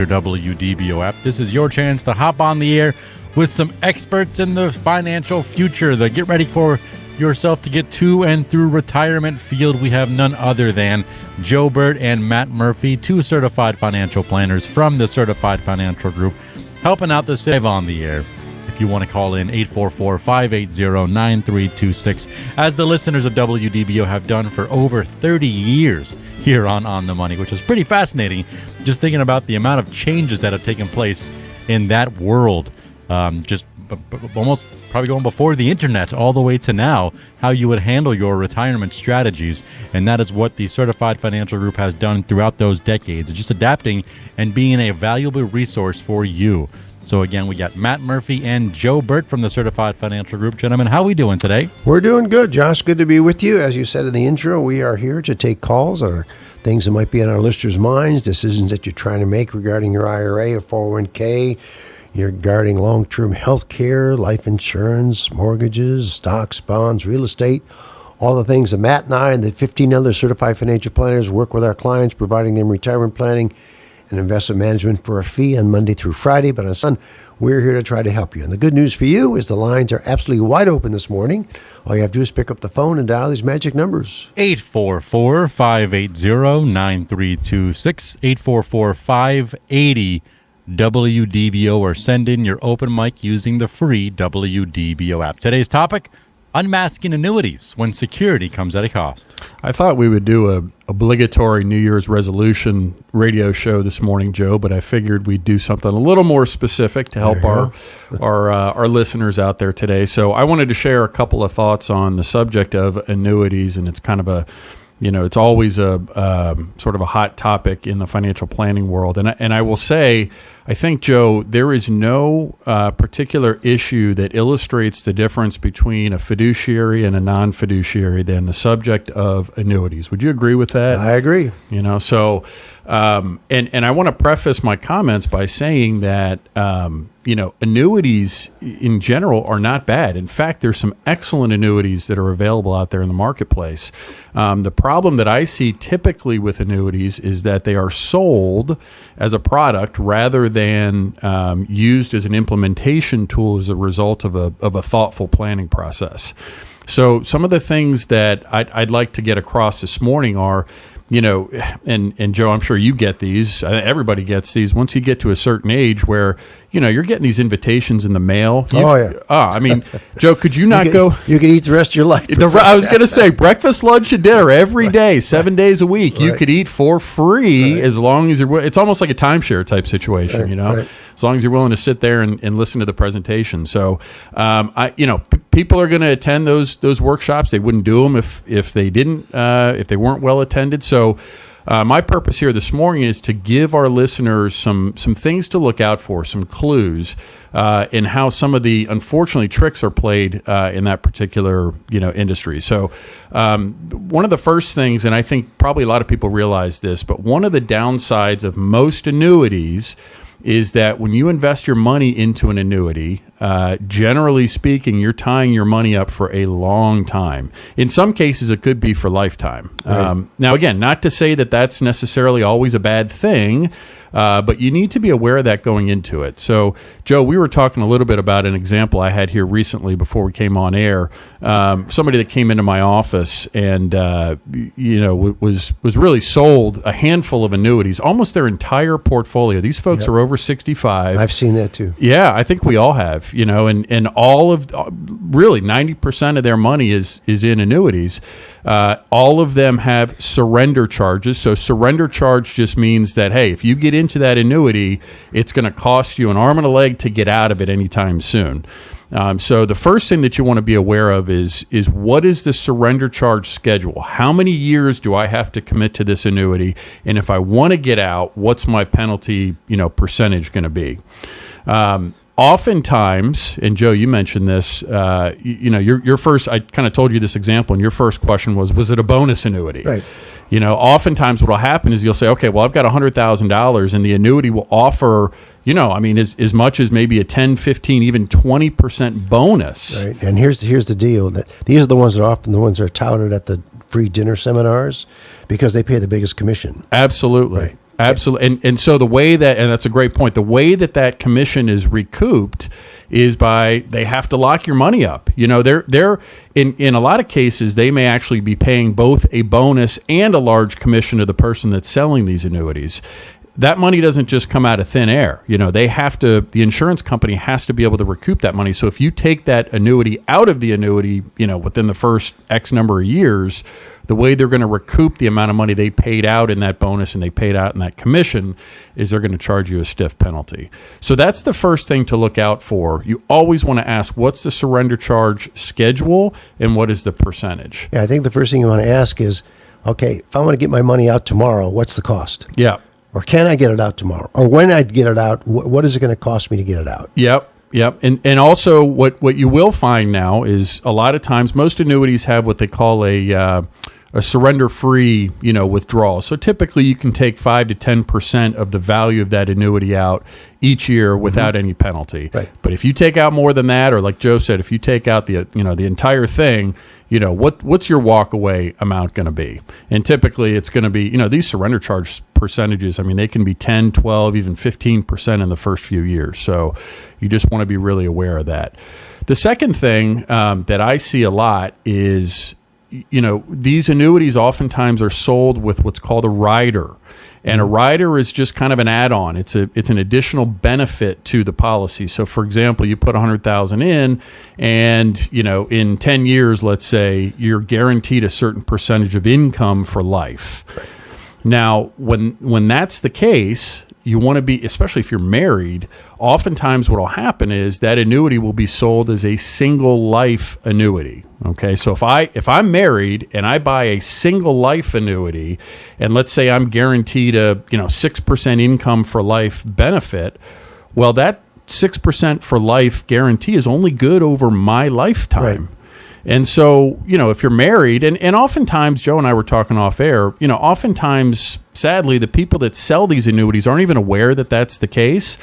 your WDBO app. This is your chance to hop on the air with some experts in the financial future that get ready for yourself to get to and through retirement field. We have none other than Joe Bert and Matt Murphy, two certified financial planners from the Certified Financial Group, helping out the Save on the air. If you want to call in, 844-580-9326, as the listeners of WDBO have done for over 30 years here on The Money, which is pretty fascinating, just thinking about the amount of changes that have taken place in that world, just almost probably going before the internet all the way to now, how you would handle your retirement strategies. And that is what the Certified Financial Group has done throughout those decades. It's just adapting and being a valuable resource for you. So again, we got Matt Murphy and Joe Bert from the Certified Financial Group. Gentlemen, how are we doing today? We're doing good, Josh. Good to be with you. As you said in the intro, we are here to take calls on things that might be on our listeners' minds, decisions that you're trying to make regarding your IRA or 401k, regarding long-term health care, life insurance, mortgages, stocks, bonds, real estate, all the things that Matt and I and the 15 other certified financial planners work with our clients, providing them retirement planning and investment management for a fee on Monday through Friday. But on Sunday, we're here to try to help you. And the good news for you is the lines are absolutely wide open this morning. All you have to do is pick up the phone and dial these magic numbers. 844-580-9326, 844-580-WDBO, or send in your open mic using the free WDBO app. Today's topic: unmasking annuities when security comes at a cost. I thought we would do a obligatory New Year's resolution radio show this morning, Joe, but I figured we'd do something a little more specific to help our listeners out there today. So I wanted to share a couple of thoughts on the subject of annuities, and it's kind of a it's always a sort of a hot topic in the financial planning world. And I will say, I think, Joe, there is no particular issue that illustrates the difference between a fiduciary and a non-fiduciary than the subject of annuities. Would you agree with that? I agree. And I want to preface my comments by saying that, annuities in general are not bad. In fact, there's some excellent annuities that are available out there in the marketplace. The problem that I see typically with annuities is that they are sold as a product rather than used as an implementation tool as a result of a thoughtful planning process. So some of the things that I'd like to get across this morning are, and Joe, I'm sure you get these. Everybody gets these. Once you get to a certain age where, you're getting these invitations in the mail. Joe, could you not go? You can eat the rest of your life. I was going to say breakfast, lunch, and dinner every day, 7 days a week. Right. You could eat for frrii as long as you're. It's almost like a timeshare type situation, Right. As long as you're willing to sit there and listen to the presentation. So, people are going to attend those workshops. They wouldn't do them if they didn't, if they weren't well attended. So my purpose here this morning is to give our listeners some things to look out for, some clues in how some of the, unfortunately, tricks are played in that particular industry. So one of the first things, and I think probably a lot of people realize this, but one of the downsides of most annuities is that when you invest your money into an annuity, generally speaking, you're tying your money up for a long time. In some cases, it could be for lifetime. Right. Now, again, not to say that that's necessarily always a bad thing, but you need to be aware of that going into it. So, Joe, we were talking a little bit about an example I had here recently before we came on air. Somebody that came into my office and was really sold a handful of annuities, almost their entire portfolio. These folks are over 65. I've seen that too. Yeah, I think we all have. And all of really 90% of their money is in annuities. All of them have surrender charges. So surrender charge just means that, hey, if you get into that annuity, it's going to cost you an arm and a leg to get out of it anytime soon. So the first thing that you want to be aware of is what is the surrender charge schedule? How many years do I have to commit to this annuity? And if I want to get out, what's my penalty, percentage going to be? Oftentimes, and Joe, you mentioned this, your first, I kind of told you this example, and your first question was it a bonus annuity? Right. Oftentimes what will happen is you'll say, okay, well, I've got $100,000 and the annuity will offer, as much as maybe a 10, 15, even 20% bonus. Right. And here's the deal. That these are the ones that are often the ones that are touted at the free dinner seminars because they pay the biggest commission. Absolutely. Right. Absolutely. And so the way that, and that's a great point, the way that commission is recouped is by, they have to lock your money up. They're in a lot of cases, they may actually be paying both a bonus and a large commission to the person that's selling these annuities. That money doesn't just come out of thin air. The insurance company has to be able to recoup that money. So if you take that annuity out of the annuity, within the first X number of years, the way they're going to recoup the amount of money they paid out in that bonus and they paid out in that commission is they're going to charge you a stiff penalty. So that's the first thing to look out for. You always want to ask, what's the surrender charge schedule and what is the percentage? Yeah, I think the first thing you want to ask is, okay, if I want to get my money out tomorrow, what's the cost? Yeah. Or can I get it out tomorrow? Or when I get it out, what is it going to cost me to get it out? Yep. And also what you will find now is a lot of times most annuities have what they call a surrender-free, withdrawal. So typically you can take 5 to 10% of the value of that annuity out each year without any penalty. Right. But if you take out more than that, or like Joe said, if you take out the entire thing, what's your walk-away amount going to be? And typically it's going to be, these surrender charge percentages, they can be 10, 12, even 15% in the first few years. So you just want to be really aware of that. The second thing that I see a lot is, these annuities oftentimes are sold with what's called a rider. And a rider is just kind of an add-on. It's an additional benefit to the policy. So, for example, you put $100,000 in, and in 10 years, let's say, you're guaranteed a certain percentage of income for life. Right. Now, when that's the case, you want to be, especially if you're married, oftentimes what will happen is that annuity will be sold as a single life annuity. Okay, so if I'm married and I buy a single life annuity, and let's say I'm guaranteed a 6% income for life benefit, well, that 6% for life guarantee is only good over my lifetime. Right. And so, if you're married, and oftentimes, Joe and I were talking off air, oftentimes, sadly, the people that sell these annuities aren't even aware that that's the case,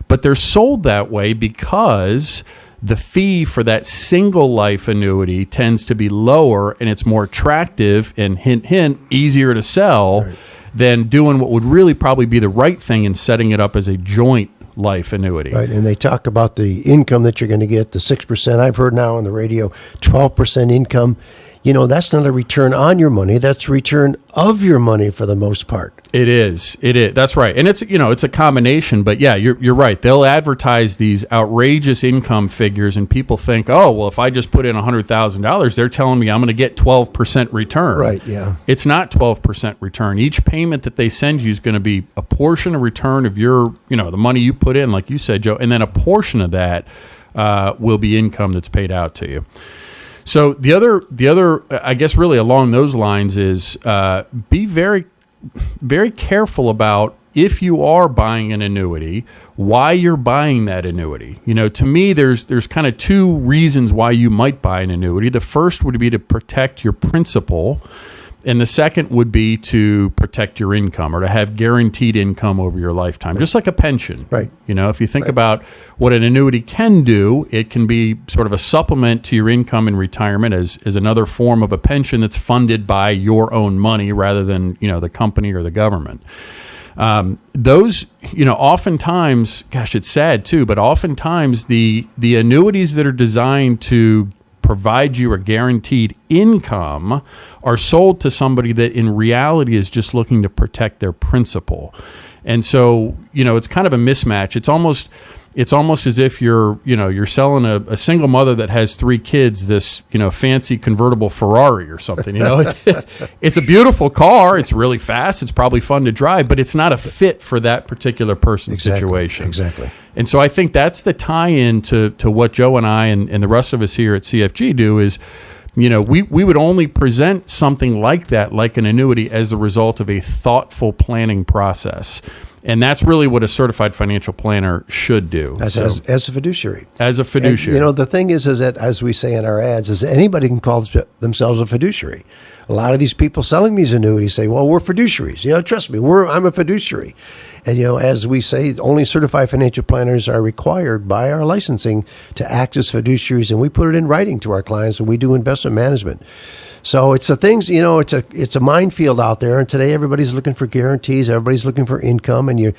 but they're sold that way because the fee for that single life annuity tends to be lower, and it's more attractive and hint, hint, easier to sell than doing what would really probably be the right thing and setting it up as a joint life annuity. Right, and they talk about the income that you're going to get, the 6%. I've heard now on the radio, 12% income. That's not a return on your money. That's a return of your money for the most part. It is. That's right. And it's a combination, but yeah, you're right. They'll advertise these outrageous income figures and people think, oh, well, if I just put in $100,000, they're telling me I'm going to get 12% return. Right, yeah. It's not 12% return. Each payment that they send you is going to be a portion of return of your, the money you put in, like you said, Joe, and then a portion of that will be income that's paid out to you. So the other, I guess, really along those lines is be very, very careful about if you are buying an annuity, why you're buying that annuity. To me, there's kind of two reasons why you might buy an annuity. The first would be to protect your principal, and the second would be to protect your income or to have guaranteed income over your lifetime, just like a pension. Right. If you think about what an annuity can do, it can be sort of a supplement to your income in retirement as another form of a pension that's funded by your own money rather than, the company or the government. Those, oftentimes, gosh, it's sad too, but oftentimes the annuities that are designed to provide you a guaranteed income are sold to somebody that in reality is just looking to protect their principal. And so, it's kind of a mismatch. It's almost as if you're selling a single mother that has 3 kids this, fancy convertible Ferrari or something, It's a beautiful car. It's really fast. It's probably fun to drive, but it's not a fit for that particular person's situation. Exactly. And so I think that's the tie-in to what Joe and I and the rest of us here at CFG do is, we would only present something like that, like an annuity, as a result of a thoughtful planning process. And that's really what a certified financial planner should do. As a fiduciary. As a fiduciary. And, the thing is that, as we say in our ads, is anybody can call themselves a fiduciary. A lot of these people selling these annuities say, well, we're fiduciaries. Trust me, I'm a fiduciary. And, as we say, only certified financial planners are required by our licensing to act as fiduciaries. And we put it in writing to our clients when we do investment management. So it's the things, it's a minefield out there. And today everybody's looking for guarantees. Everybody's looking for income. And you're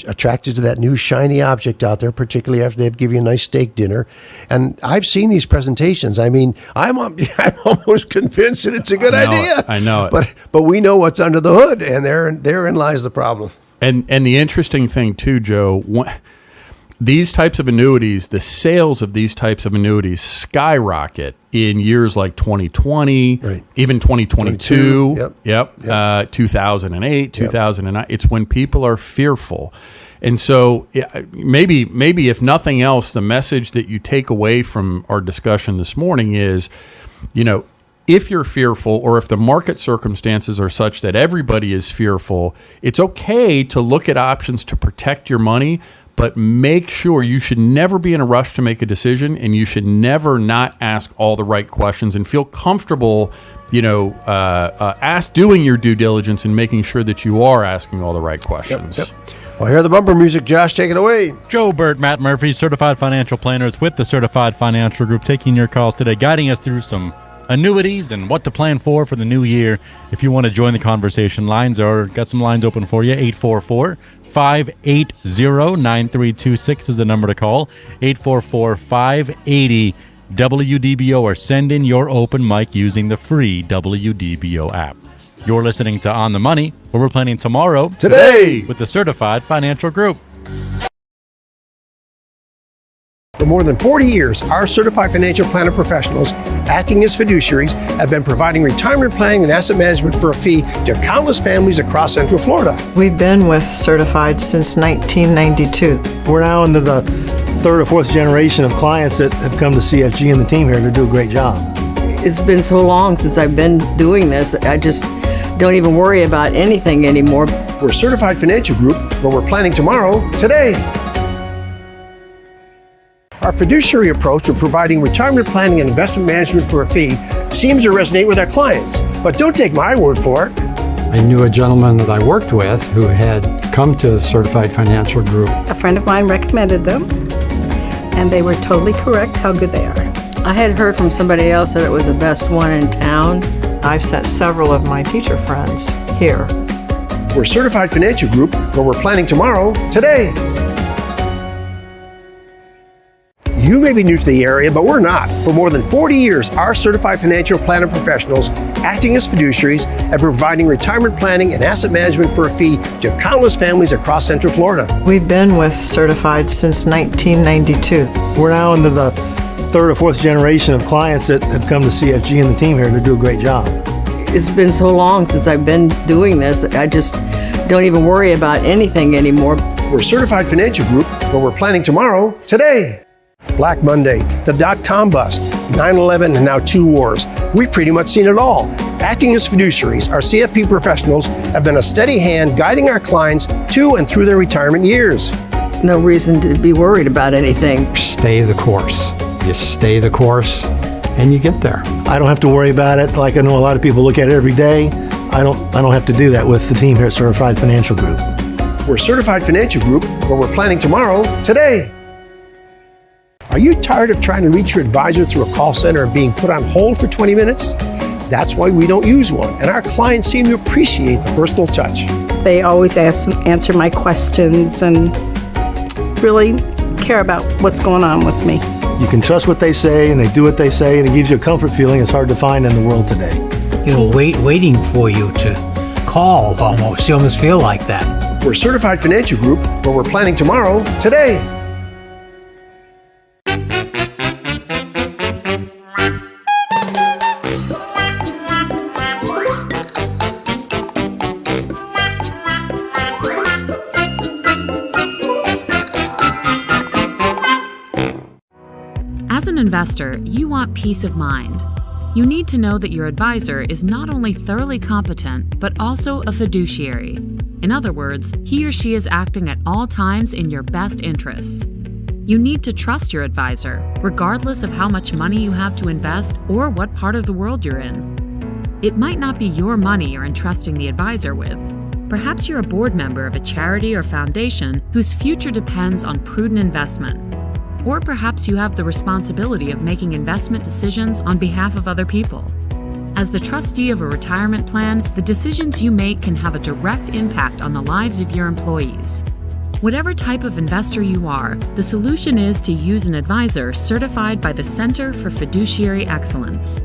attracted to that new shiny object out there, particularly after they've given you a nice steak dinner. And I've seen these presentations. I mean, I'm almost convinced that it's a good idea. I know it. But we know what's under the hood, and therein lies the problem. And the interesting thing too, Joe, these types of annuities, the sales of these types of annuities skyrocket in years like 2020, right. even 2022, 2008, Yep. 2009. It's when people are fearful. And so maybe if nothing else, the message that you take away from our discussion this morning is, if you're fearful, or if the market circumstances are such that everybody is fearful, it's okay to look at options to protect your money, but make sure you should never be in a rush to make a decision, and you should never not ask all the right questions and feel comfortable, doing your due diligence and making sure that you are asking all the right questions. Yep. Well, hear the bumper music, Josh. Take it away. Joe Bert, Matt Murphy, Certified Financial Planners with the Certified Financial Group, taking your calls today, guiding us through some annuities and what to plan for the new year. If you want to join the conversation, got some lines open for you. 844-580-9326 is the number to call. 844-580-WDBO, or send in your open mic using the free WDBO app. You're listening to On the Money, where we're planning tomorrow Today with the Certified Financial Group. For more than 40 years, our certified financial planner professionals, acting as fiduciaries, have been providing retirement planning and asset management for a fee to countless families across Central Florida. We've been with Certified since 1992. We're now into the third or fourth generation of clients that have come to CFG and the team here to do a great job. It's been so long since I've been doing this that I just don't even worry about anything anymore. We're Certified Financial Group, where we're planning tomorrow, today. Our fiduciary approach of providing retirement planning and investment management for a fee seems to resonate with our clients. But don't take my word for it. I knew a gentleman that I worked with who had come to Certified Financial Group. A friend of mine recommended them, and they were totally correct how good they are. I had heard from somebody else that it was the best one in town. I've sent several of my teacher friends here. We're Certified Financial Group, where we're planning tomorrow, today. You may be new to the area, but we're not. For more than 40 years, our certified financial planner professionals, acting as fiduciaries, and providing retirement planning and asset management for a fee to countless families across Central Florida. We've been with Certified since 1992. We're now into the third or fourth generation of clients that have come to CFG and the team here to do a great job. It's been so long since I've been doing this that I just don't even worry about anything anymore. We're Certified Financial Group, where we're planning tomorrow, today. Black Monday, the dot-com bust, 9/11, and now 2 wars. We've pretty much seen it all. Acting as fiduciaries, our CFP professionals have been a steady hand guiding our clients to and through their retirement years. No reason to be worried about anything. Stay the course. You stay the course, and you get there. I don't have to worry about it like I know a lot of people look at it every day. I don't have to do that with the team here at Certified Financial Group. We're Certified Financial Group, where we're planning tomorrow, today. Are you tired of trying to reach your advisor through a call center and being put on hold for 20 minutes? That's why we don't use one, and our clients seem to appreciate the personal touch. They always answer my questions and really care about what's going on with me. You can trust what they say, and they do what they say, and it gives you a comfort feeling it's hard to find in the world today. Waiting for you to call almost. You almost feel like that. We're Certified Financial Group, where we're planning tomorrow, today. As an investor, you want peace of mind. You need to know that your advisor is not only thoroughly competent, but also a fiduciary. In other words, he or she is acting at all times in your best interests. You need to trust your advisor, regardless of how much money you have to invest or what part of the world you're in. It might not be your money you're entrusting the advisor with. Perhaps you're a board member of a charity or foundation whose future depends on prudent investment. Or perhaps you have the responsibility of making investment decisions on behalf of other people. As the trustee of a retirement plan, the decisions you make can have a direct impact on the lives of your employees. Whatever type of investor you are, the solution is to use an advisor certified by the Center for Fiduciary Excellence.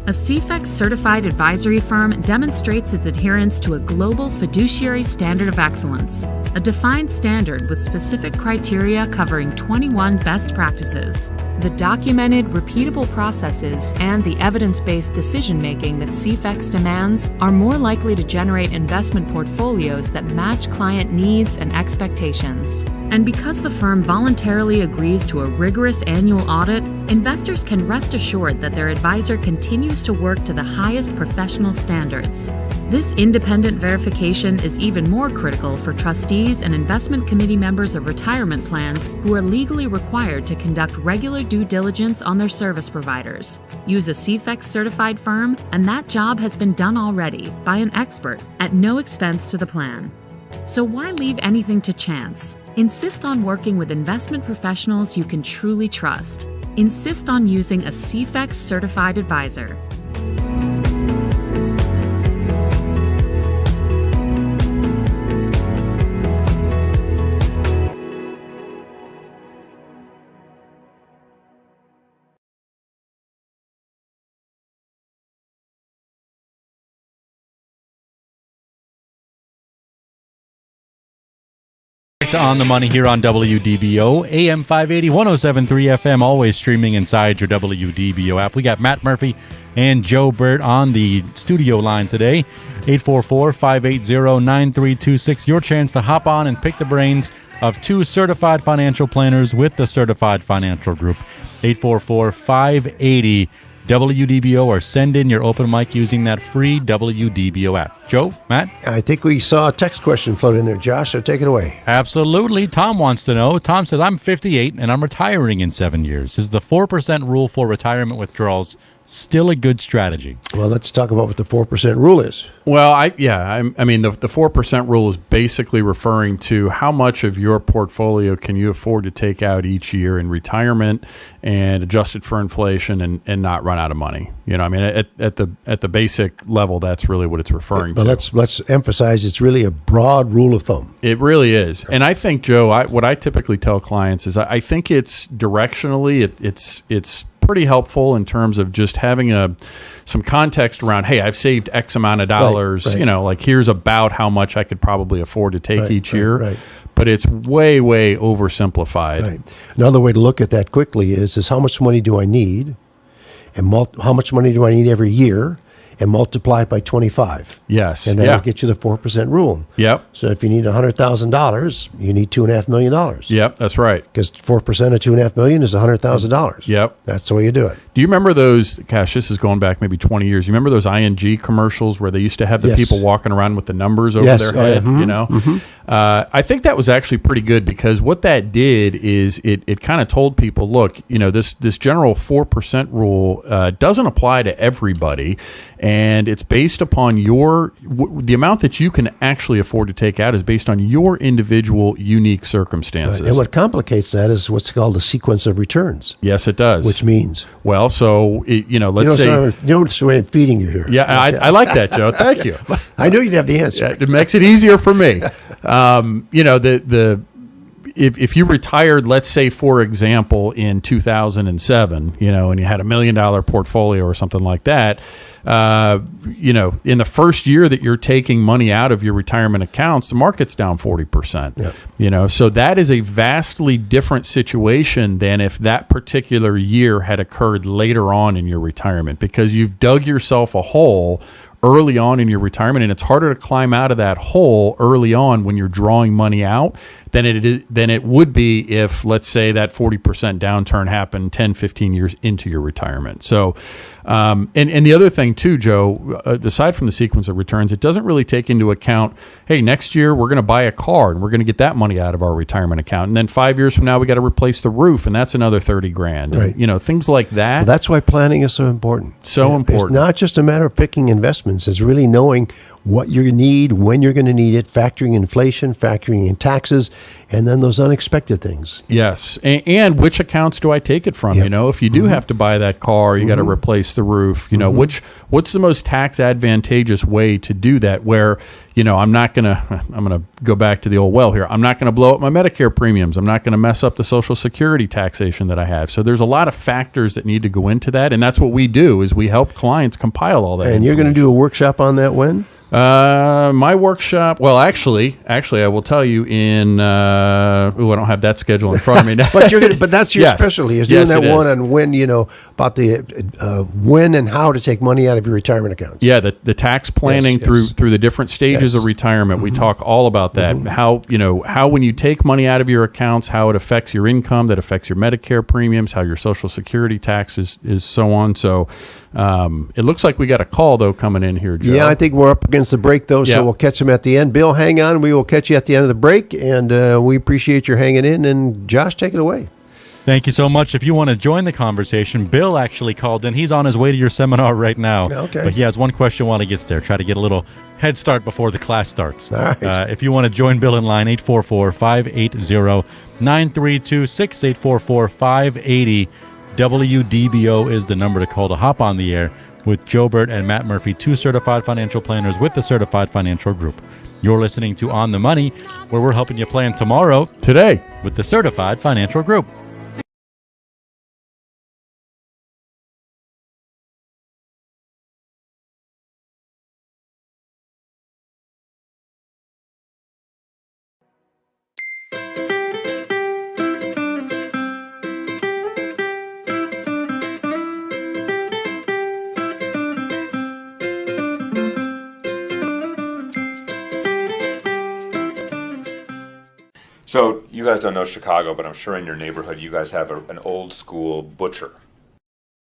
A CFEX certified advisory firm demonstrates its adherence to a global fiduciary standard of excellence, a defined standard with specific criteria covering 21 best practices. The documented, repeatable processes and the evidence-based decision-making that CFEX demands are more likely to generate investment portfolios that match client needs and expectations. And because the firm voluntarily agrees to a rigorous annual audit, investors can rest assured that their advisor continues to work to the highest professional standards. This independent verification is even more critical for trustees and investment committee members of retirement plans who are legally required to conduct regular due diligence on their service providers. Use a CFEX certified firm, and that job has been done already by an expert at no expense to the plan. So why leave anything to chance? Insist on working with investment professionals you can truly trust. Insist on using a CFEX certified advisor. On the Money here on WDBO, AM 580, 107.3 FM, always streaming inside your WDBO app. We got Matt Murphy and Joe Bert on the studio line today. 844-580-9326. Your chance to hop on and pick the brains of two certified financial planners with the Certified Financial Group. 844-580 WDBO, or send in your open mic using that free WDBO app. Joe, Matt? I think we saw a text question float in there, Josh, so take it away. Absolutely. Tom wants to know. Tom says, I'm 58 and I'm retiring in 7 years. Is the 4% rule for retirement withdrawals still a good strategy? Well, let's talk about what the 4% rule is. Well, I mean, the 4% rule is basically referring to how much of your portfolio can you afford to take out each year in retirement and adjust it for inflation and not run out of money. You know, I mean, at the basic level, that's really what it's referring to. But let's emphasize it's really a broad rule of thumb. It really is. And I think, Joe, what I typically tell clients is I think it's directionally, it's pretty helpful in terms of just having some context around, hey, I've saved X amount of dollars, right. You know, like here's about how much I could probably afford to take each year. Right. But it's way, way oversimplified. Right. Another way to look at that quickly is how much money do I need, and how much money do I need every year, and multiply it by 25. Yes. And that'll get you the 4% rule. Yep. So if you need $100,000, you need $2.5 million. Yep, that's right. Because 4% of $2.5 million is $100,000. Yep. That's the way you do it. Do you remember those, gosh, this is going back maybe 20 years. You remember those ING commercials where they used to have the people walking around with the numbers over their head, you know? Mm-hmm. I think that was actually pretty good because what that did is it kind of told people, look, you know, this general 4% rule doesn't apply to everybody. And it's based upon the amount that you can actually afford to take out is based on your individual unique circumstances. Right. And what complicates that is what's called a sequence of returns. Yes, it does. Which means? Well, so, let's say... You notice the way I'm feeding you here. Yeah, I like that, Joe. Thank you. I knew you'd have the answer. Yeah, it makes it easier for me. If you retired, let's say, for example, in 2007, and you had $1 million portfolio or something like that, in the first year that you're taking money out of your retirement accounts, the market's down 40%. Yep. So that is a vastly different situation than if that particular year had occurred later on in your retirement, because you've dug yourself a hole early on in your retirement, and it's harder to climb out of that hole early on when you're drawing money out than it would be if, let's say, that 40% downturn happened 10, 15 years into your retirement. So, and the other thing too, Joe, aside from the sequence of returns, it doesn't really take into account, hey, next year we're going to buy a car and we're going to get that money out of our retirement account, and then 5 years from now we got to replace the roof, and that's another $30,000. Right. And, things like that. Well, that's why planning is so important. So important. It's not just a matter of picking investments. It's really knowing what you need, when you're going to need it, factoring inflation, factoring in taxes, and then those unexpected things. Yes. And which accounts do I take it from? Yep. You know, if you do have to buy that car, you got to replace the roof, you know, what's the most tax advantageous way to do that where, you know, I'm going to go back to the old well here. I'm not going to blow up my Medicare premiums. I'm not going to mess up the Social Security taxation that I have. So there's a lot of factors that need to go into that. And that's what we do is we help clients compile all that. And you're going to do a workshop on that when? My workshop. Well, actually, I will tell you in. I don't have that schedule in front of me now. but that's your specialty is doing that one on when, you know, about the when and how to take money out of your retirement accounts. Yeah, the tax planning through the different stages of retirement. We talk all about that. How when you take money out of your accounts, how it affects your income, that affects your Medicare premiums, how your Social Security tax is so on. So. It looks like we got a call, though, coming in here, Joe. Yeah, I think we're up against the break, though, so we'll catch them at the end. Bill, hang on. We will catch you at the end of the break, and we appreciate your hanging in. And Josh, take it away. Thank you so much. If you want to join the conversation, Bill actually called in. He's on his way to your seminar right now. Okay. But he has one question while he gets there. Try to get a little head start before the class starts. All right. If you want to join Bill in line, 844-580-9326, 844-580 WDBO is the number to call to hop on the air with Joe Bert and Matt Murphy, 2 certified financial planners with the Certified Financial Group. You're listening to On the Money, where we're helping you plan tomorrow today with the Certified Financial Group. So you guys don't know Chicago, but I'm sure in your neighborhood you guys have an old school butcher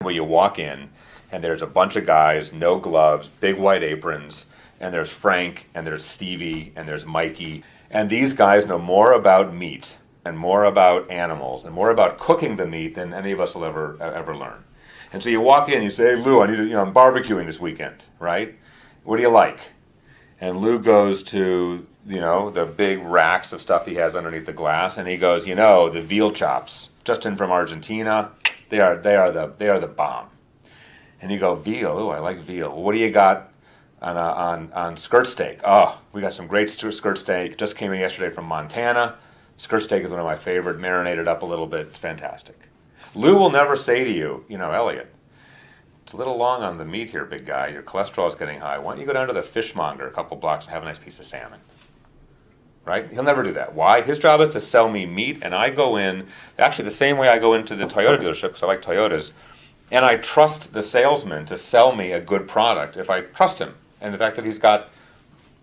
where you walk in and there's a bunch of guys, no gloves, big white aprons, and there's Frank and there's Stevie and there's Mikey. And these guys know more about meat and more about animals and more about cooking the meat than any of us will ever learn. And so you walk in, you say, "Hey, Lou, I'm barbecuing this weekend, right? What do you like?" And Lou goes to the big racks of stuff he has underneath the glass, and he goes, the veal chops, just in from Argentina, they are the bomb. And you go, veal? Ooh, I like veal. Well, what do you got on skirt steak? Oh, we got some great skirt steak. Just came in yesterday from Montana. Skirt steak is one of my favorite, marinated up a little bit. It's fantastic. Lou will never say to you, Elliot, it's a little long on the meat here, big guy. Your cholesterol is getting high. Why don't you go down to the fishmonger a couple blocks and have a nice piece of salmon? Right? He'll never do that. Why? His job is to sell me meat, and I go in, actually the same way I go into the Toyota dealership, because I like Toyotas, and I trust the salesman to sell me a good product if I trust him. And the fact that he's got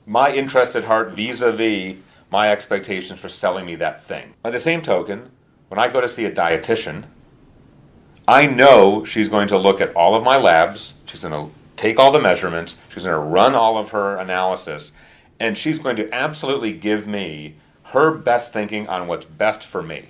my interest at heart vis-a-vis my expectations for selling me that thing. By the same token, when I go to see a dietitian, I know she's going to look at all of my labs, she's going to take all the measurements, she's going to run all of her analysis, and she's going to absolutely give me her best thinking on what's best for me.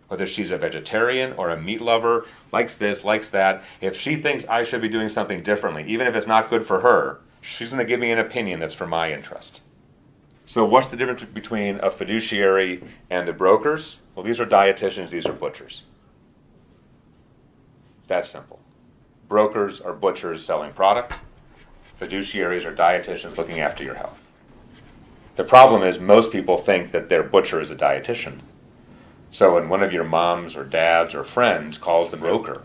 Whether she's a vegetarian or a meat lover, likes this, likes that, if she thinks I should be doing something differently, even if it's not good for her, she's going to give me an opinion that's for my interest. So what's the difference between a fiduciary and the brokers? Well, these are dietitians, these are butchers. It's that simple. Brokers are butchers selling product. Fiduciaries are dietitians looking after your health. The problem is most people think that their butcher is a dietitian. So when one of your moms or dads or friends calls the broker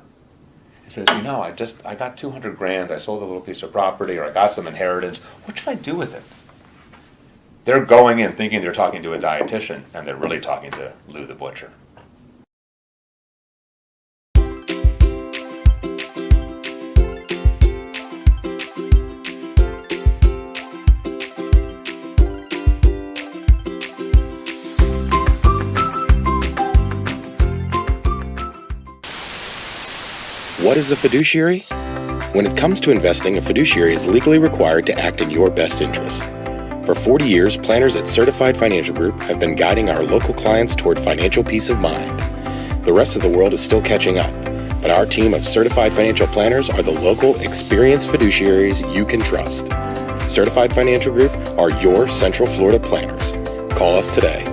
and says, I got 200 grand, I sold a little piece of property, or I got some inheritance, what should I do with it? They're going in thinking they're talking to a dietitian, and they're really talking to Lou the butcher. What is a fiduciary? When it comes to investing, a fiduciary is legally required to act in your best interest. For 40 years, planners at Certified Financial Group have been guiding our local clients toward financial peace of mind. The rest of the world is still catching up, but our team of certified financial planners are the local, experienced fiduciaries you can trust. Certified Financial Group are your Central Florida planners. Call us today.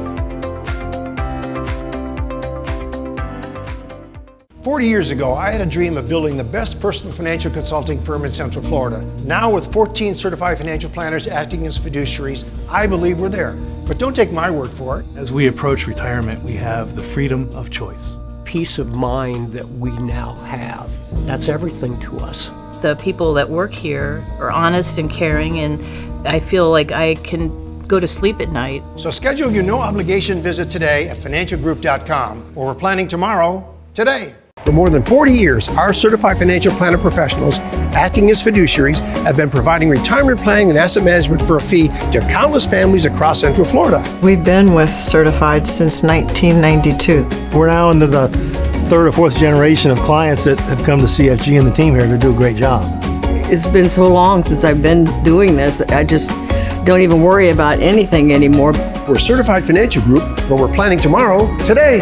40 years ago, I had a dream of building the best personal financial consulting firm in Central Florida. Now, with 14 certified financial planners acting as fiduciaries, I believe we're there. But don't take my word for it. As we approach retirement, we have the freedom of choice. Peace of mind that we now have, that's everything to us. The people that work here are honest and caring, and I feel like I can go to sleep at night. So schedule your no-obligation visit today at financialgroup.com, or we're planning tomorrow, today. For more than 40 years, our certified financial planner professionals, acting as fiduciaries, have been providing retirement planning and asset management for a fee to countless families across Central Florida. We've been with Certified since 1992. We're now into the third or fourth generation of clients that have come to CFG and the team here to do a great job. It's been so long since I've been doing this that I just don't even worry about anything anymore. We're Certified Financial Group, but we're planning tomorrow, today.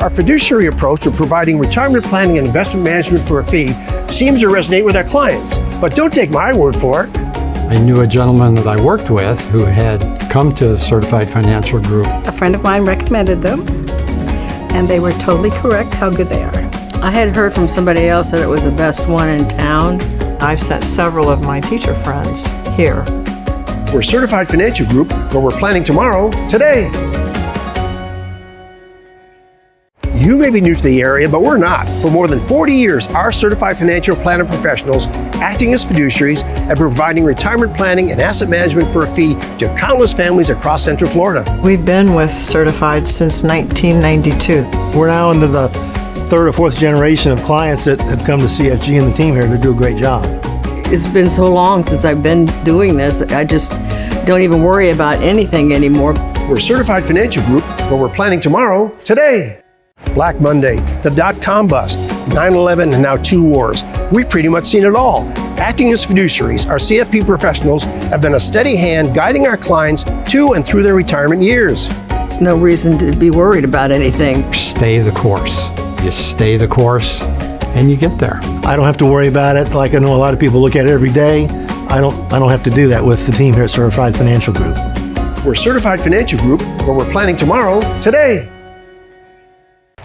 Our fiduciary approach of providing retirement planning and investment management for a fee seems to resonate with our clients. But don't take my word for it. I knew a gentleman that I worked with who had come to Certified Financial Group. A friend of mine recommended them, and they were totally correct how good they are. I had heard from somebody else that it was the best one in town. I've sent several of my teacher friends here. We're Certified Financial Group, but we're planning tomorrow, today. You may be new to the area, but we're not. For more than 40 years, our certified financial planner professionals, acting as fiduciaries, have been providing retirement planning and asset management for a fee to countless families across Central Florida. We've been with Certified since 1992. We're now into the third or fourth generation of clients that have come to CFG and the team here to do a great job. It's been so long since I've been doing this that I just don't even worry about anything anymore. We're Certified Financial Group, but we're planning tomorrow, today. Black Monday, the dot-com bust, 9/11, and now 2 wars. We've pretty much seen it all. Acting as fiduciaries, our CFP professionals have been a steady hand guiding our clients to and through their retirement years. No reason to be worried about anything. Stay the course. You stay the course, and you get there. I don't have to worry about it like I know a lot of people look at it every day. I don't have to do that with the team here at Certified Financial Group. We're Certified Financial Group, but we're planning tomorrow, today.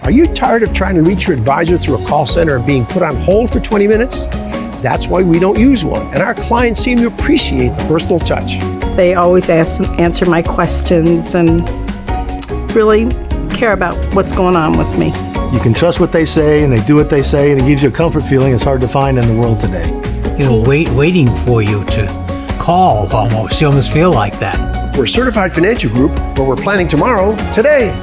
Are you tired of trying to reach your advisor through a call center and being put on hold for 20 minutes? That's why we don't use one, and our clients seem to appreciate the personal touch. They always answer my questions and really care about what's going on with me. You can trust what they say, and they do what they say, and it gives you a comfort feeling it's hard to find in the world today. Waiting for you to call almost. You almost feel like that. We're Certified Financial Group, but we're planning tomorrow, today.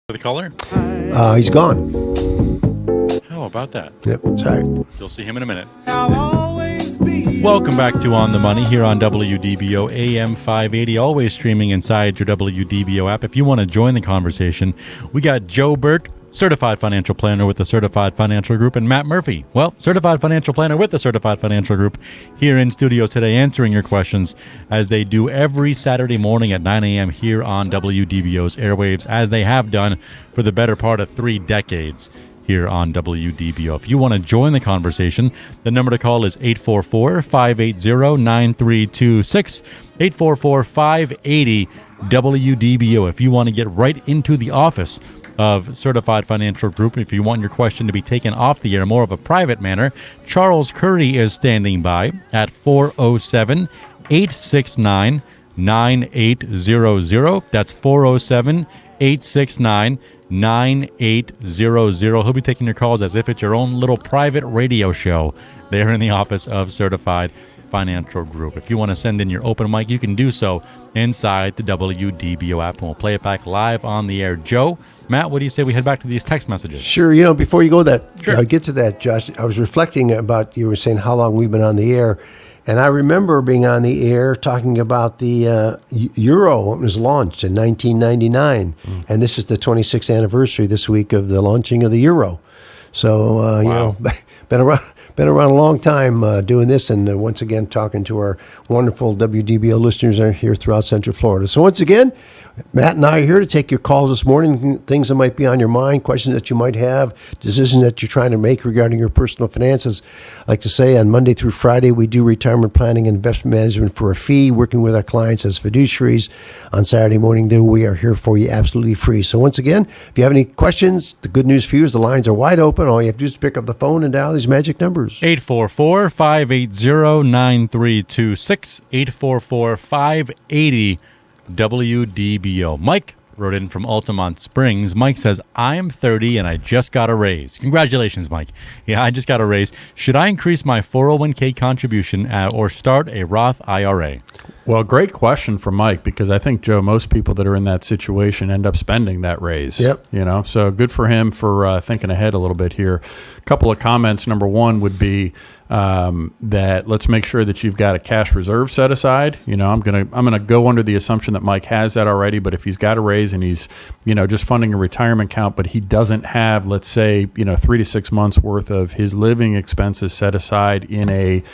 The caller? He's gone. How about that? Yep, sorry. You'll see him in a minute. Welcome back to On the Money here on WDBO AM 580, always streaming inside your WDBO app. If you want to join the conversation, we got Joe Bert, Certified Financial Planner with the Certified Financial Group, and Matt Murphy, Certified Financial Planner with the Certified Financial Group, here in studio today answering your questions as they do every Saturday morning at 9 a.m. here on WDBO's airwaves, as they have done for the better part of 3 decades here on WDBO. If you want to join the conversation, the number to call is 844-580-9326, 844-580-WDBO. If you want to get right into the office of Certified Financial Group, if you want your question to be taken off the air, more of a private manner, Charles Curry is standing by at 407-869-9800. That's 407 869-9800. He'll be taking your calls as if it's your own little private radio show there in the office of Certified Financial Group. If you want to send in your open mic, you can do so inside the WDBO app, and we'll play it back live on the air. Joe, Matt, what do you say we head back to these text messages? Sure. Before you go get to that, Josh, I was reflecting about, you were saying how long we've been on the air. And I remember being on the air talking about the euro when it was launched in 1999. And this is the 26th anniversary this week of the launching of the euro. So, been around a long time doing this, and once again talking to our wonderful WDBO listeners here throughout Central Florida. So once again, Matt and I are here to take your calls this morning, things that might be on your mind, questions that you might have, decisions that you're trying to make regarding your personal finances. I like to say on Monday through Friday, we do retirement planning and investment management for a fee, working with our clients as fiduciaries. On Saturday morning, though, we are here for you absolutely free. So once again, if you have any questions, the good news for you is the lines are wide open. All you have to do is pick up the phone and dial these magic numbers. 844-580-9326, 844-580 WDBO. Mike wrote in from Altamont Springs. Mike says, I am 30 and I just got a raise. Congratulations, Mike. Yeah, I just got a raise. Should I increase my 401k contribution or start a Roth IRA? Well, great question from Mike, because I think, Joe, most people that are in that situation end up spending that raise. Yep. So good for him for thinking ahead a little bit here. A couple of comments. Number one would be that let's make sure that you've got a cash reserve set aside. I'm gonna go under the assumption that Mike has that already. But if he's got a raise and he's just funding a retirement account, but he doesn't have, let's say, 3 to 6 months worth of his living expenses set aside in a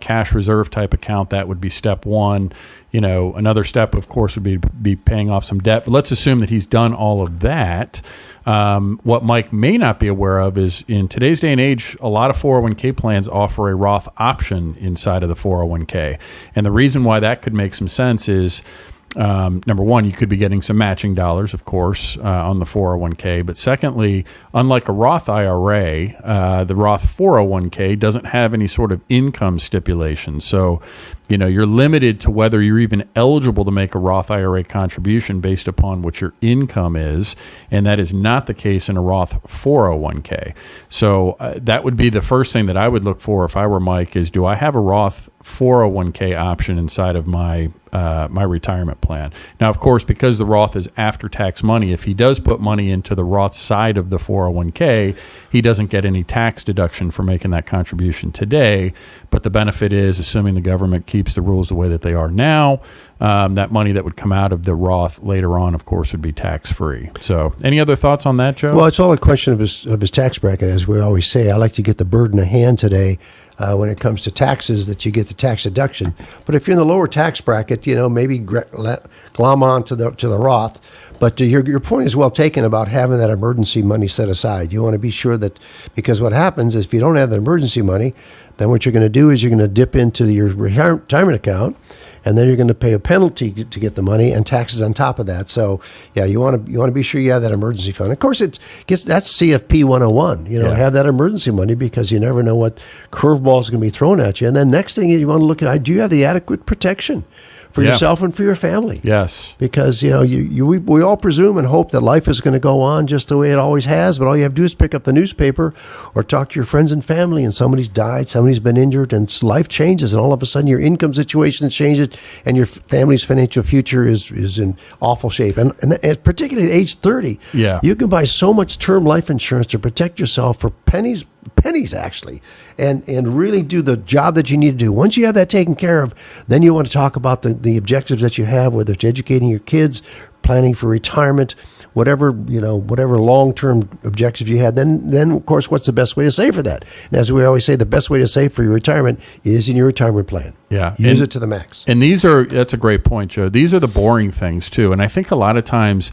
cash reserve type account, that would be step one. Another step, of course, would be paying off some debt. But let's assume that he's done all of that. What Mike may not be aware of is, in today's day and age, a lot of 401k plans offer a Roth option inside of the 401k. And the reason why that could make some sense is, number one, you could be getting some matching dollars, of course, on the 401k. But secondly, unlike a Roth IRA, the Roth 401k doesn't have any sort of income stipulation. So, you're limited to whether you're even eligible to make a Roth IRA contribution based upon what your income is. And that is not the case in a Roth 401k. So that would be the first thing that I would look for if I were Mike, is, do I have a Roth 401k option inside of my retirement plan? Now, of course, because the Roth is after-tax money, if he does put money into the Roth side of the 401k, he doesn't get any tax deduction for making that contribution today. But the benefit is, assuming the government keeps the rules the way that they are now, that money that would come out of the Roth later on, of course, would be tax-free. So any other thoughts on that, Joe? Well, it's all a question of his tax bracket, as we always say. I like to get the bird in the hand today. When it comes to taxes, that you get the tax deduction. But if you're in the lower tax bracket, maybe glom on to the Roth. But your point is well taken about having that emergency money set aside. You want to be sure that, because what happens is, if you don't have the emergency money, then what you're going to do is you're going to dip into your retirement account, and then you're going to pay a penalty to get the money and taxes on top of that. So, yeah, you want to be sure you have that emergency fund. Of course, that's CFP 101. Have that emergency money, because you never know what curveballs are going to be thrown at you. And then next thing is, you want to look at, do you have the adequate protection for yourself and for your family? Yes. Because, we all presume and hope that life is going to go on just the way it always has, but all you have to do is pick up the newspaper or talk to your friends and family, and somebody's died, somebody's been injured, and life changes, and all of a sudden your income situation changes, and your family's financial future is in awful shape. And particularly at age 30, you can buy so much term life insurance to protect yourself for pennies actually, and really do the job that you need to do. Once you have that taken care of, then you want to talk about the objectives that you have, whether it's educating your kids, planning for retirement, whatever long-term objectives you had. Then of course, what's the best way to save for that? And as we always say, the best way to save for your retirement is in your retirement plan. Yeah. Use it to the max. And that's a great point, Joe. These are the boring things too. And I think a lot of times,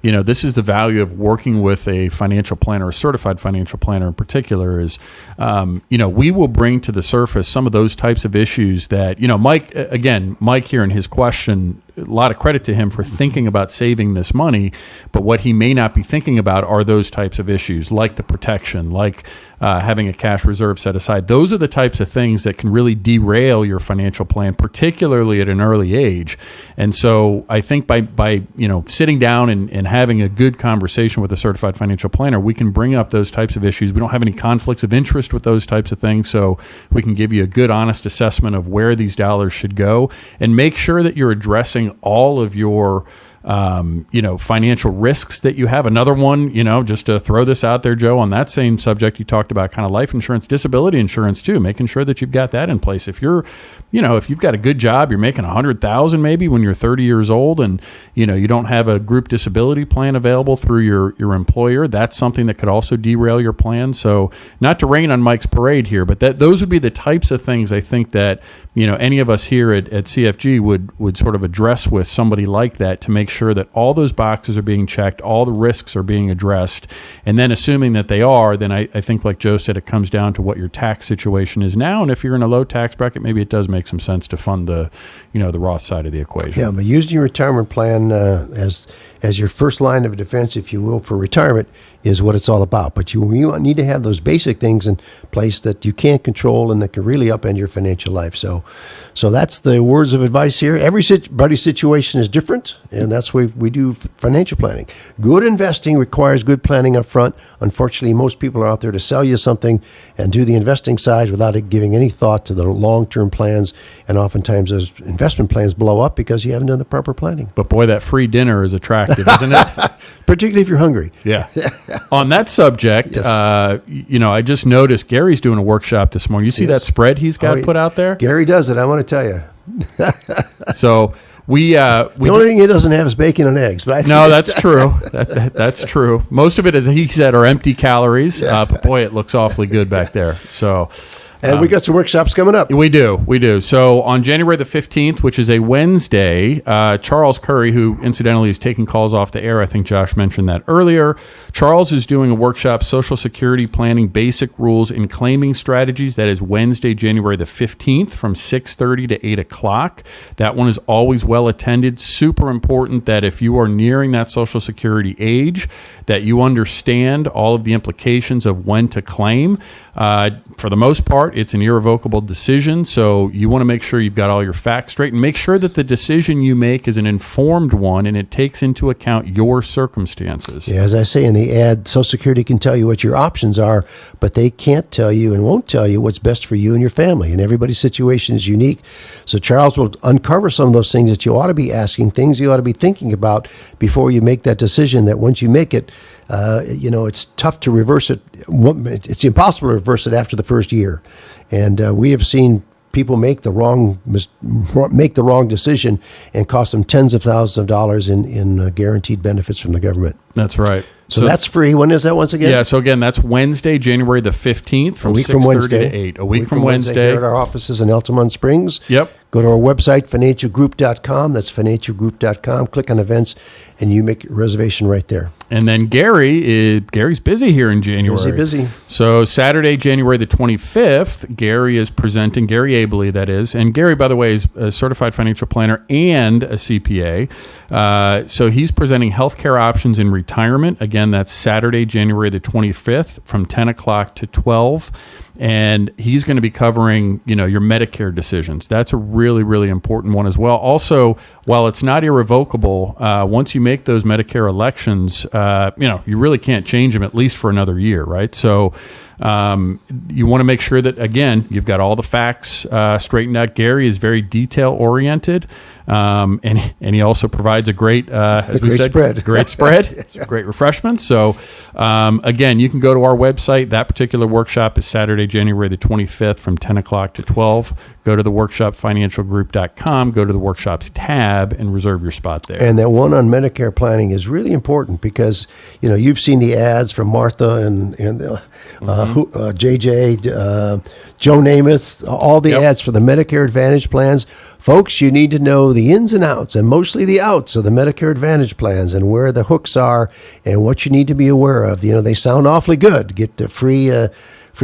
this is the value of working with a financial planner, a certified financial planner in particular, is, we will bring to the surface some of those types of issues that, Mike here in his question lot of credit to him for thinking about saving this money. But what he may not be thinking about are those types of issues, like the protection, like having a cash reserve set aside. Those are the types of things that can really derail your financial plan, particularly at an early age. And so I think by sitting down and having a good conversation with a certified financial planner, we can bring up those types of issues. We don't have any conflicts of interest with those types of things, so we can give you a good, honest assessment of where these dollars should go and make sure that you're addressing all of your financial risks that you have. Another one, just to throw this out there, Joe, on that same subject, you talked about kind of life insurance, disability insurance too, making sure that you've got that in place. If if you've got a good job, you're making $100,000 maybe when you're 30 years old, and you don't have a group disability plan available through your employer, that's something that could also derail your plan. So not to rain on Mike's parade here, but those would be the types of things I think that any of us here at CFG would sort of address with somebody like that to make sure that all those boxes are being checked, all the risks are being addressed, and then assuming that they are, then I think, like Joe said, it comes down to what your tax situation is now, and if you're in a low tax bracket, maybe it does make some sense to fund the Roth side of the equation. Yeah, but using your retirement plan as your first line of defense, if you will, for retirement is what it's all about. But you need to have those basic things in place that you can't control and that can really upend your financial life. So that's the words of advice here. Everybody's situation is different, and that's why we do financial planning. Good investing requires good planning up front. Unfortunately, most people are out there to sell you something and do the investing side without giving any thought to the long-term plans, and oftentimes those investment plans blow up because you haven't done the proper planning. But boy, that free dinner is attractive, isn't it? Particularly if you're hungry. Yeah. On that subject, yes. I just noticed Gary's doing a workshop this morning. You see that spread he's got put out there? Gary does it, I want to tell you. So we the only thing he doesn't have is bacon and eggs. But no, that's true. That's true. Most of it, as he said, are empty calories. But boy, it looks awfully good back there. So. And we got some workshops coming up. We do. So on January the 15th, which is a Wednesday, Charles Curry, who incidentally is taking calls off the air, I think Josh mentioned that earlier. Charles is doing a workshop, Social Security Planning Basic Rules and Claiming Strategies. That is Wednesday, January the 15th from 6:30 to 8 o'clock. That one is always well attended. Super important that if you are nearing that Social Security age, that you understand all of the implications of when to claim. For the most part, it's an irrevocable decision, so you want to make sure you've got all your facts straight and make sure that the decision you make is an informed one and it takes into account your circumstances. Yeah, as I say in the ad, Social Security can tell you what your options are, but they can't tell you and won't tell you what's best for you and your family, and everybody's situation is unique. So Charles will uncover some of those things that you ought to be asking, things you ought to be thinking about before you make that decision, that once you make it, it's tough to reverse it. It's impossible to reverse it after the first year. And we have seen people make the wrong decision and cost them tens of thousands of dollars in guaranteed benefits from the government. That's right. So that's free. When is that once again? Yeah, so again, that's Wednesday, January the 15th from 6:30 to 8. A week from Wednesday. Here at our offices in Altamont Springs. Yep. Go to our website, financialgroup.com. That's financialgroup.com. Click on events, and you make a reservation right there. And then Gary's busy here in January. Busy. So Saturday, January the 25th, Gary is presenting, Gary Abley, that is. And Gary, by the way, is a certified financial planner and a CPA. So he's presenting healthcare options in retirement. Again, that's Saturday, January the 25th from 10 o'clock to 12. And he's going to be covering, your Medicare decisions. That's a really, really important one as well. Also, while it's not irrevocable, once you make those Medicare elections, you really can't change them at least for another year, right? So you want to make sure that, again, you've got all the facts straightened out. Gary is very detail-oriented, and he also provides a great, spread. Great spread, great refreshments. So, again, you can go to our website. That particular workshop is Saturday, January the 25th from 10 o'clock to 12. Go to the workshop, financialgroup.com, go to the workshops tab, and reserve your spot there. And that one on Medicare planning is really important because, you've seen the ads from Martha and JJ, Joe Namath, all the ads for the Medicare Advantage plans. Folks, you need to know the ins and outs, and mostly the outs of the Medicare Advantage plans and where the hooks are and what you need to be aware of. They sound awfully good. Get the free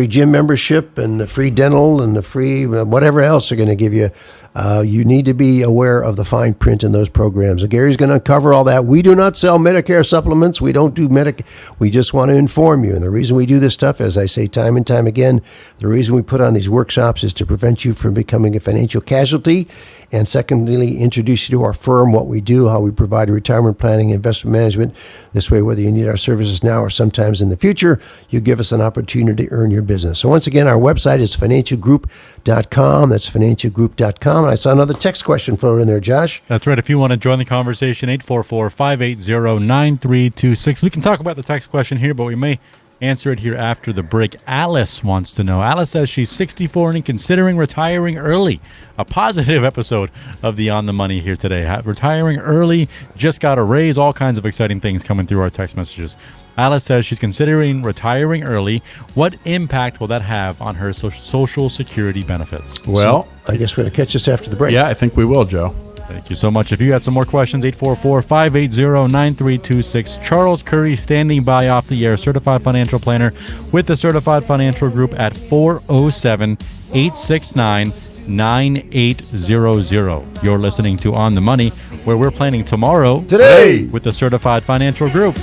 gym membership and the free dental and the free whatever else are going to give you You need to be aware of the fine print in those programs. And Gary's going to uncover all that. We do not sell Medicare supplements. We don't do Medicare. We just want to inform you. And the reason we do this stuff, as I say time and time again, the reason we put on these workshops is to prevent you from becoming a financial casualty. And secondly, introduce you to our firm, what we do, how we provide retirement planning, investment management. This way, whether you need our services now or sometimes in the future, you give us an opportunity to earn your business. So once again, our website is financialgroup.com. That's financialgroup.com. And I saw another text question floated in there, Josh. That's right. If you want to join the conversation, 844-580-9326. We can talk about the text question here, but we may answer it here after the break. Alice wants to know. Alice says she's 64 and considering retiring early. A positive episode of the On the Money here today. Retiring early, just got a raise, all kinds of exciting things coming through our text messages. Alice says she's considering retiring early. What impact will that have on her Social Security benefits? Well, I guess we're going to catch this after the break. Yeah, I think we will, Joe. Thank you so much. If you got some more questions, 844-580-9326. Charles Curry standing by off the air, certified financial planner with the Certified Financial Group at 407-869-9800. You're listening to On the Money, where we're planning tomorrow today with the Certified Financial Group.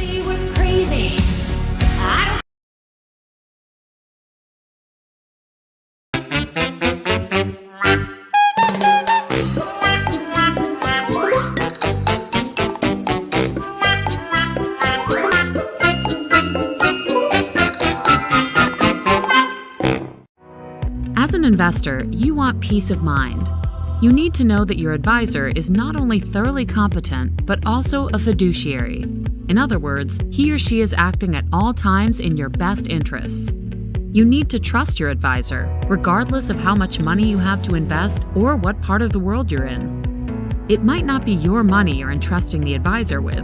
As an investor, you want peace of mind. You need to know that your advisor is not only thoroughly competent, but also a fiduciary. In other words, he or she is acting at all times in your best interests. You need to trust your advisor, regardless of how much money you have to invest or what part of the world you're in. It might not be your money you're entrusting the advisor with.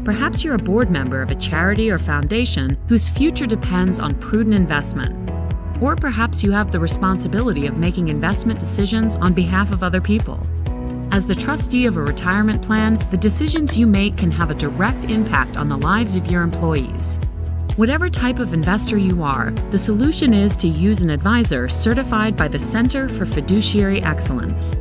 Perhaps you're a board member of a charity or foundation whose future depends on prudent investment. Or perhaps you have the responsibility of making investment decisions on behalf of other people. As the trustee of a retirement plan, the decisions you make can have a direct impact on the lives of your employees. Whatever type of investor you are, the solution is to use an advisor certified by the Center for Fiduciary Excellence.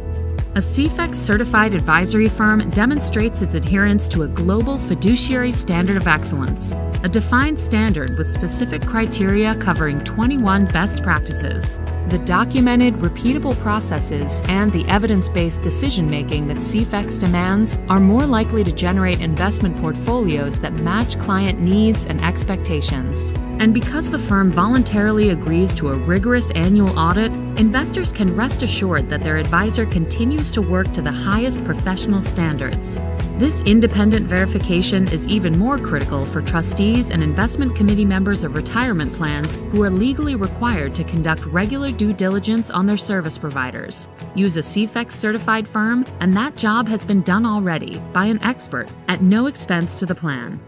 A CFEX certified advisory firm demonstrates its adherence to a global fiduciary standard of excellence, a defined standard with specific criteria covering 21 best practices. The documented, repeatable processes and the evidence-based decision-making that CFEX demands are more likely to generate investment portfolios that match client needs and expectations. And because the firm voluntarily agrees to a rigorous annual audit, investors can rest assured that their advisor continues to work to the highest professional standards. This independent verification is even more critical for trustees and investment committee members of retirement plans who are legally required to conduct regular due diligence on their service providers. Use a CFEX certified firm, and that job has been done already by an expert at no expense to the plan.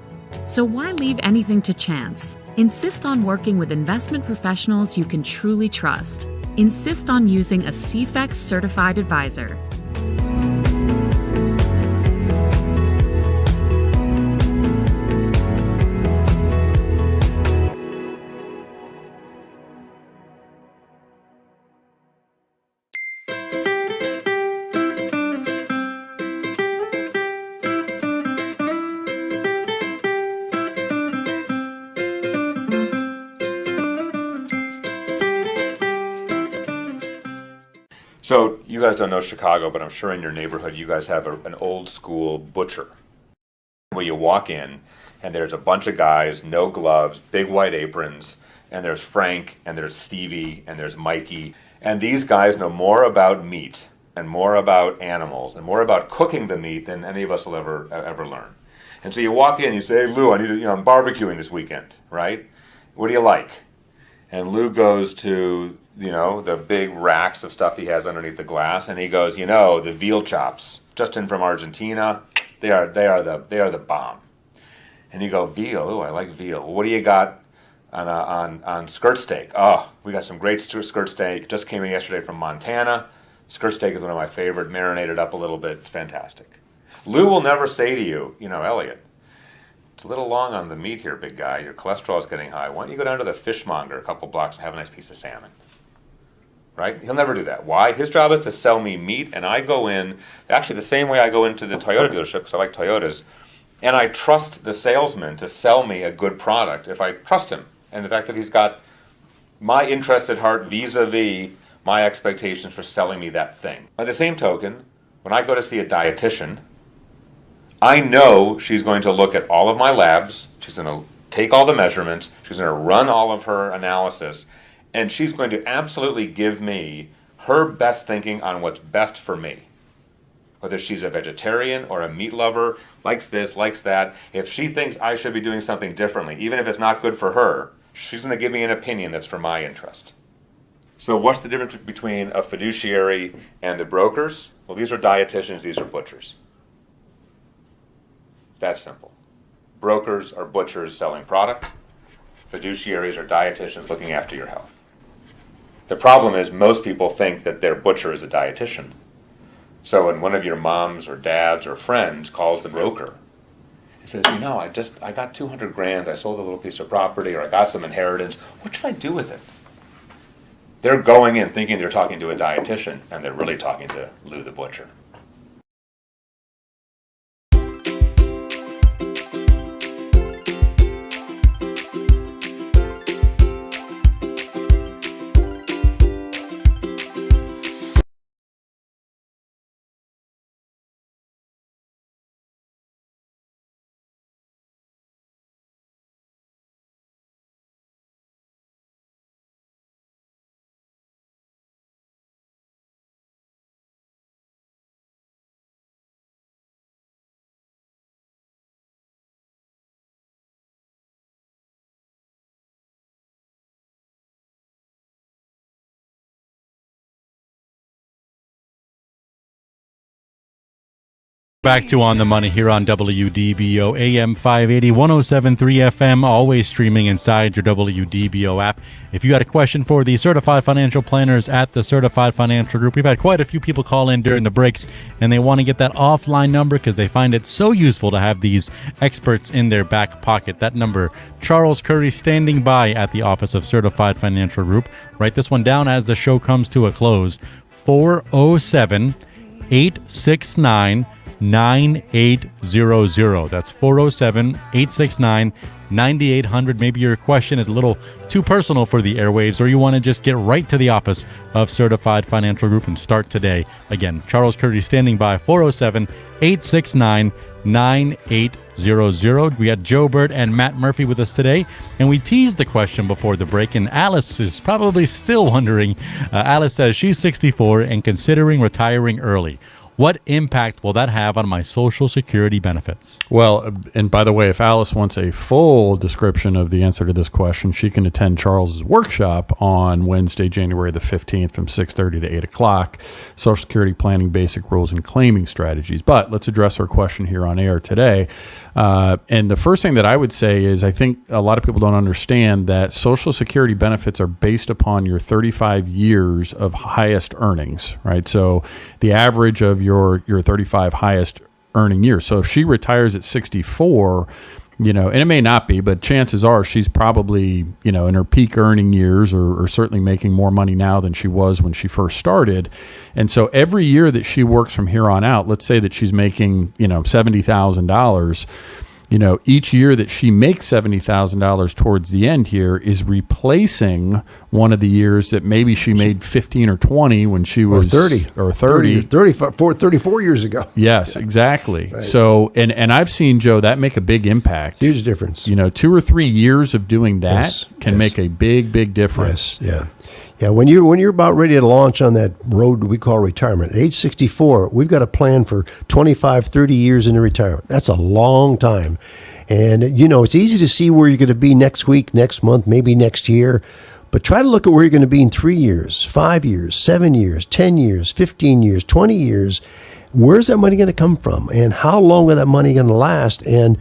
So why leave anything to chance? Insist on working with investment professionals you can truly trust. Insist on using a CFEX certified advisor. So you guys don't know Chicago, but I'm sure in your neighborhood you guys have an old school butcher where you walk in and there's a bunch of guys, no gloves, big white aprons, and there's Frank and there's Stevie and there's Mikey. And these guys know more about meat and more about animals and more about cooking the meat than any of us will ever learn. And so you walk in, you say, "Hey Lou, I'm barbecuing this weekend, right? What do you like?" And Lou goes to the big racks of stuff he has underneath the glass, and he goes, the veal chops, just in from Argentina, they are the bomb. And you go, veal? Ooh, I like veal. Well, what do you got on skirt steak? Oh, we got some great skirt steak. Just came in yesterday from Montana. Skirt steak is one of my favorite, marinated up a little bit. It's fantastic. Lou will never say to you, Elliot, it's a little long on the meat here, big guy. Your cholesterol is getting high. Why don't you go down to the fishmonger a couple blocks and have a nice piece of salmon? right? He'll never do that. Why? His job is to sell me meat, and I go in, actually the same way I go into the Toyota dealership, because I like Toyotas, and I trust the salesman to sell me a good product if I trust him. And the fact that he's got my interest at heart vis-a-vis my expectations for selling me that thing. By the same token, when I go to see a dietitian, I know she's going to look at all of my labs, she's going to take all the measurements, she's going to run all of her analysis, and she's going to absolutely give me her best thinking on what's best for me. Whether she's a vegetarian or a meat lover, likes this, likes that, if she thinks I should be doing something differently, even if it's not good for her, she's going to give me an opinion that's for my interest. So what's the difference between a fiduciary and the brokers? Well, these are dietitians, these are butchers. It's that simple. Brokers are butchers selling product. Fiduciaries are dietitians looking after your health. The problem is most people think that their butcher is a dietitian. So when one of your moms or dads or friends calls the broker and says, you know, I got 200 grand, I sold a little piece of property, or I got some inheritance, what should I do with it? They're going in thinking they're talking to a dietitian, and they're really talking to Lou the butcher. Back to On the Money here on WDBO AM 580 107.3 FM, always streaming inside your WDBO app. If you got a question for the certified financial planners at the Certified Financial Group, we've had quite a few people call in during the breaks, and they want to get that offline number because they find it so useful to have these experts in their back pocket. That number, Charles Curry, standing by at the office of Certified Financial Group. Write this one down as the show comes to a close. 407-869 9800. That's 407-869-9800. Maybe your question is a little too personal for the airwaves, or you want to just get right to the office of Certified Financial Group and start today. Again, Charles Curry standing by, 407-869-9800. We got Joe Bert and Matt Murphy with us today, and we teased the question before the break, and Alice is probably still wondering. Alice says she's 64 and considering retiring early. What impact will that have on my Social Security benefits? Well, and by the way, if Alice wants a full description of the answer to this question, she can attend Charles's workshop on Wednesday, January the 15th from 6:30 to 8 o'clock, Social Security Planning Basic Rules and Claiming Strategies. But let's address our question here on air today. And the first thing that I would say is I think a lot of people don't understand that Social Security benefits are based upon your 35 years of highest earnings, right? So the average of your 35 highest earning years. So if she retires at 64, and it may not be, but chances are she's probably, in her peak earning years or certainly making more money now than she was when she first started. And so every year that she works from here on out, let's say that she's making, $70,000, each year that she makes $70,000 towards the end here is replacing one of the years that maybe she made 15 or 20 when she was 30 or 30 34 years ago. Yes, exactly. Right. So, and I've seen, Joe, that make a big impact. Huge difference. 2 or 3 years of doing that can make a big difference. Yes, yeah. Yeah, when you're about ready to launch on that road we call retirement, at age 64, we've got a plan for 25, 30 years into retirement. That's a long time. And, it's easy to see where you're going to be next week, next month, maybe next year. But try to look at where you're going to be in 3 years, 5 years, 7 years, 10 years, 15 years, 20 years. Where's that money going to come from? And how long is that money going to last? And,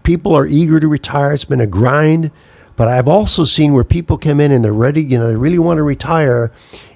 people are eager to retire. It's been a grind. But I've also seen where people come in and they're ready, they really want to retire,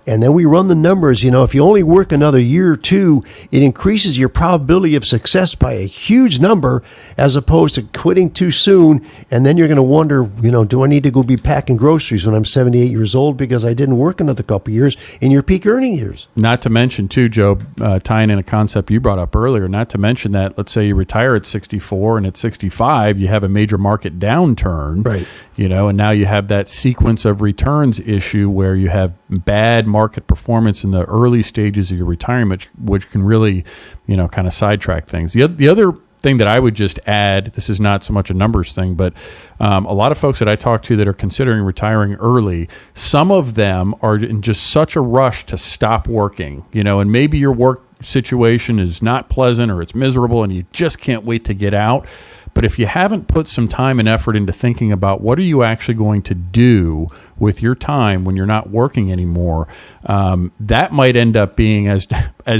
And then we run the numbers. If you only work another year or two, it increases your probability of success by a huge number, as opposed to quitting too soon. And then you're going to wonder, do I need to go be packing groceries when I'm 78 years old because I didn't work another couple of years in your peak earning years? Not to mention, too, Joe, tying in a concept you brought up earlier, not to mention that, let's say you retire at 64 and at 65, you have a major market downturn, right? And now you have that sequence of returns issue where you have bad market performance in the early stages of your retirement, which can really, kind of sidetrack things. The other thing that I would just add, this is not so much a numbers thing, but a lot of folks that I talk to that are considering retiring early, some of them are in just such a rush to stop working, and maybe your work situation is not pleasant or it's miserable and you just can't wait to get out. But if you haven't put some time and effort into thinking about what are you actually going to do with your time when you're not working anymore, that might end up being as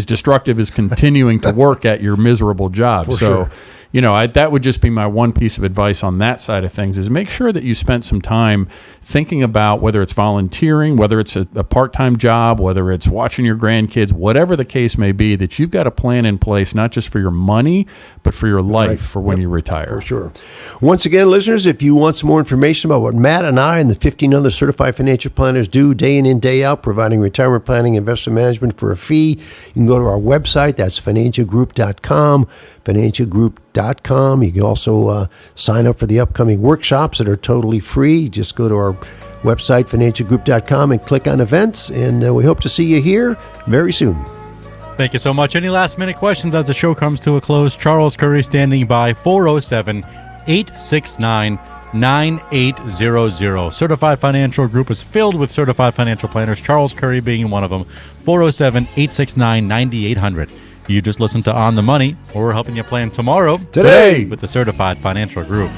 destructive as continuing to work at your miserable job. Sure. That would just be my one piece of advice on that side of things, is make sure that you spent some time thinking about whether it's volunteering, whether it's a part-time job, whether it's watching your grandkids, whatever the case may be, that you've got a plan in place, not just for your money, but for your life, for when you retire. For sure. Once again, listeners, if you want some more information about what Matt and I and the 15 other certified financial planners do day in and day out, providing retirement planning, investment management for a fee, you can go to our website. That's financialgroup.com, financialgroup.com. You can also sign up for the upcoming workshops that are totally free. Just go to our website, financialgroup.com, and click on events. And we hope to see you here very soon. Thank you so much. Any last minute questions as the show comes to a close? Charles Curry standing by, 407-869-9800. Certified Financial Group is filled with certified financial planners, Charles Curry being one of them. 407-869-9800. You just listened to On the Money, or we're helping you plan tomorrow today with the Certified Financial Group.